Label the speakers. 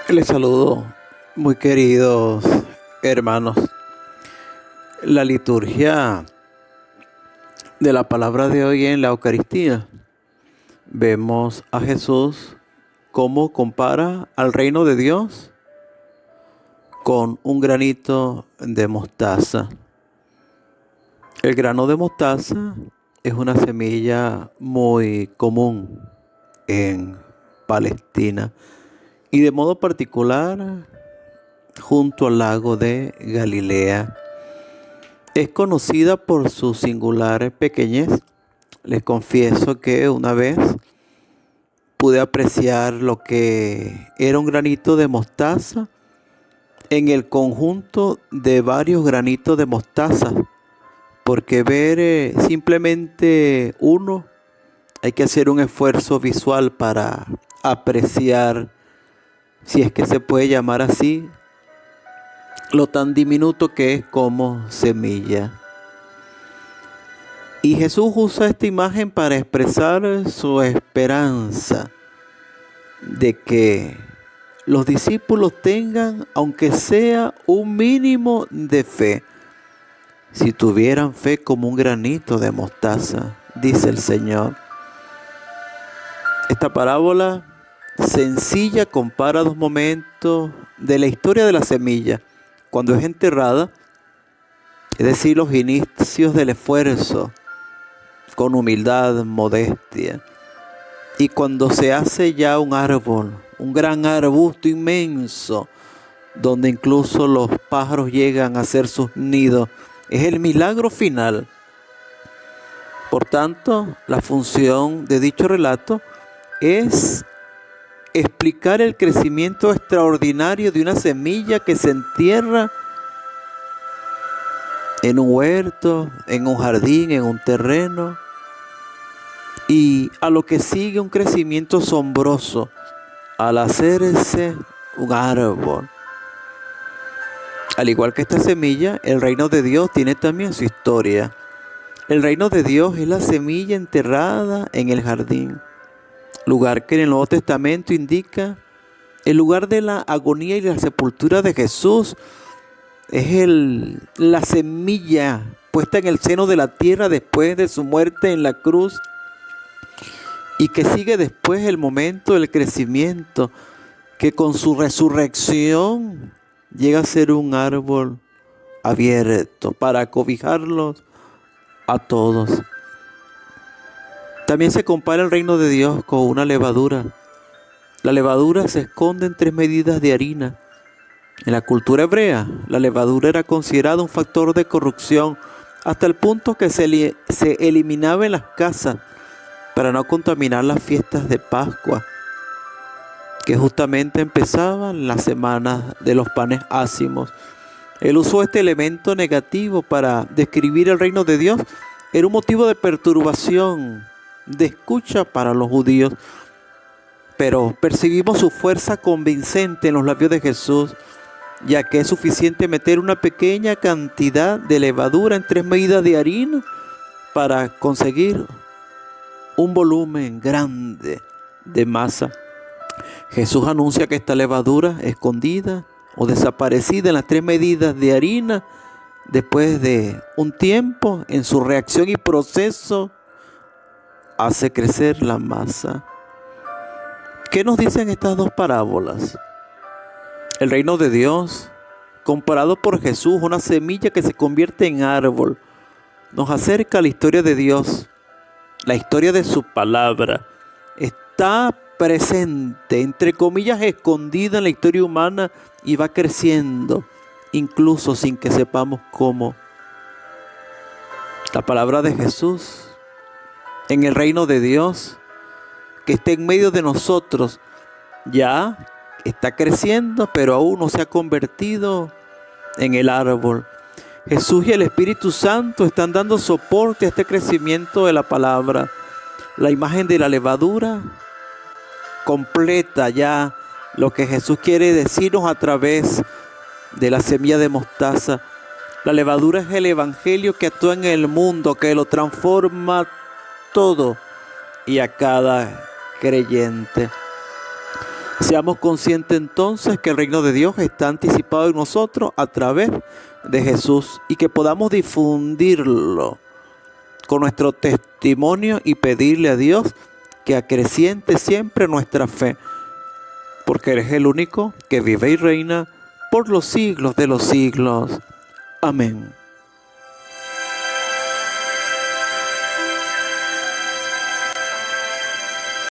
Speaker 1: Les saludo, muy queridos hermanos. La liturgia de la palabra de hoy en la Eucaristía. Vemos a Jesús cómo compara al reino de Dios con un granito de mostaza. El grano de mostaza es una semilla muy común en Palestina y de modo particular junto al lago de Galilea. Es conocida por su singular pequeñez. Les confieso que una vez pude apreciar lo que era un granito de mostaza en el conjunto de varios granitos de mostaza, porque ver simplemente uno, hay que hacer un esfuerzo visual para apreciar, si es que se puede llamar así, lo tan diminuto que es como semilla. Y Jesús usa esta imagen para expresar su esperanza de que los discípulos tengan, aunque sea un mínimo de fe. Si tuvieran fe como un granito de mostaza, dice el Señor. Esta parábola sencilla compara dos momentos de la historia de la semilla. Cuando es enterrada, es decir, los inicios del esfuerzo, con humildad, modestia. Y cuando se hace ya un árbol, un gran arbusto inmenso, donde incluso los pájaros llegan a hacer sus nidos, es el milagro final. Por tanto, la función de dicho relato es explicar el crecimiento extraordinario de una semilla que se entierra en un huerto, en un jardín, en un terreno, y a lo que sigue un crecimiento asombroso al hacerse un árbol. Al igual que esta semilla, el reino de Dios tiene también su historia. El reino de Dios es la semilla enterrada en el jardín, lugar que en el Nuevo Testamento indica el lugar de la agonía y la sepultura de Jesús. Es la semilla puesta en el seno de la tierra después de su muerte en la cruz, y que sigue después el momento del crecimiento, que con su resurrección llega a ser un árbol abierto para cobijarlos a todos. También se compara el reino de Dios con una levadura. La levadura se esconde en 3 medidas de harina. En la cultura hebrea, la levadura era considerada un factor de corrupción, hasta el punto que se eliminaba en las casas para no contaminar las fiestas de Pascua, que justamente empezaban las semanas de los panes ácimos. Él usó este elemento negativo para describir el reino de Dios. Era un motivo de perturbación, de escucha para los judíos, pero percibimos su fuerza convincente en los labios de Jesús, ya que es suficiente meter una pequeña cantidad de levadura en 3 medidas de harina para conseguir un volumen grande de masa. Jesús anuncia que esta levadura escondida o desaparecida en las 3 medidas de harina, después de un tiempo, en su reacción y proceso, hace crecer la masa. ¿Qué nos dicen estas dos parábolas? El reino de Dios, comparado por Jesús, una semilla que se convierte en árbol, nos acerca a la historia de Dios. La historia de su palabra está presente, entre comillas, escondida en la historia humana, y va creciendo, incluso sin que sepamos cómo. La palabra de Jesús en el reino de Dios, que está en medio de nosotros, ya está creciendo, pero aún no se ha convertido en el árbol. Jesús y el Espíritu Santo están dando soporte a este crecimiento de la palabra. La imagen de la levadura completa ya lo que Jesús quiere decirnos a través de la semilla de mostaza. La levadura es el evangelio que actúa en el mundo, que lo transforma todo y a cada creyente. Seamos conscientes entonces que el reino de Dios está anticipado en nosotros a través de Jesús y que podamos difundirlo con nuestro testimonio y pedirle a Dios que acreciente siempre nuestra fe, porque eres el único que vive y reina por los siglos de los siglos. Amén.